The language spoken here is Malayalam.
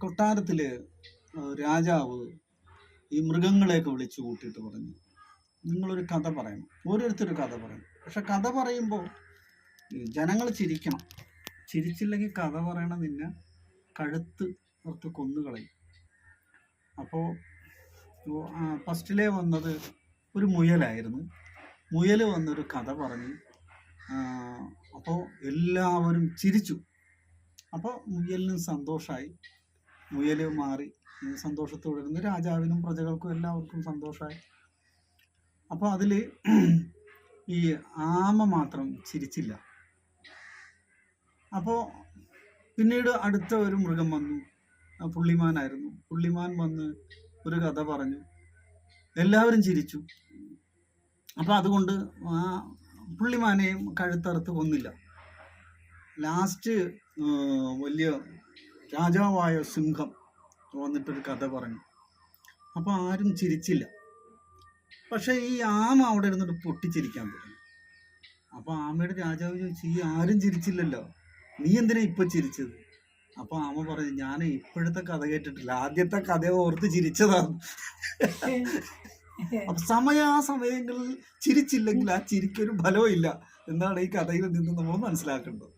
കൊട്ടാരത്തിൽ രാജാവ് ഈ മൃഗങ്ങളെയൊക്കെ വിളിച്ചു കൂട്ടിയിട്ട് പറഞ്ഞു, നിങ്ങളൊരു കഥ പറയണം, ഓരോരുത്തരും കഥ പറയണം. പക്ഷെ കഥ പറയുമ്പോൾ ജനങ്ങൾ ചിരിക്കണം. ചിരിച്ചില്ലെങ്കിൽ കഥ പറയണ നിന്നെ കഴുത്ത് പുറത്ത് കൊന്നുകളയും. അപ്പോൾ ഫസ്റ്റിലേ വന്നത് ഒരു മുയലായിരുന്നു. മുയൽ വന്നൊരു കഥ പറഞ്ഞു. അപ്പോൾ എല്ലാവരും ചിരിച്ചു. അപ്പോൾ മുയലിനും സന്തോഷമായി, മുയൽ മാറി സന്തോഷത്തോടെ ഇരുന്ന് രാജാവിനും പ്രജകൾക്കും എല്ലാവർക്കും സന്തോഷമായി. അപ്പോൾ അതിൽ ഈ ആമ മാത്രം ചിരിച്ചില്ല. അപ്പോൾ പിന്നീട് അടുത്ത ഒരു മൃഗം വന്നു, പുള്ളിമാനായിരുന്നു. പുള്ളിമാൻ വന്ന് ഒരു കഥ പറഞ്ഞു, എല്ലാവരും ചിരിച്ചു. അപ്പോൾ അതുകൊണ്ട് ആ പുള്ളിമാനെയും കഴുത്തറുത്ത് കൊന്നില്ല. ലാസ്റ്റ് വലിയ രാജാവായ സിംഹം വന്നിട്ടൊരു കഥ പറഞ്ഞു. അപ്പോൾ ആരും ചിരിച്ചില്ല. പക്ഷെ ഈ ആമ അവിടെ ഇരുന്നിട്ട് പൊട്ടിച്ചിരിക്കാൻ തുടങ്ങി. അപ്പോൾ ആമയുടെ രാജാവ് ചോദിച്ചു, ഈ ആരും ചിരിച്ചില്ലല്ലോ, നീ എന്തിനാ ഇപ്പൊ ചിരിച്ചത്? അപ്പൊ ആമ പറഞ്ഞു, ഞാൻ ഇപ്പോഴത്തെ കഥ കേട്ടിട്ടില്ല, ആദ്യത്തെ കഥ ഓർത്ത് ചിരിച്ചതാണ്. അപ്പൊ സമയങ്ങളിൽ ചിരിച്ചില്ലെങ്കിൽ ആ ചിരിക്കൊരു ഫലവും ഇല്ല എന്നാണ് ഈ കഥയിൽ നിന്ന് നമ്മൾ മനസ്സിലാക്കേണ്ടത്.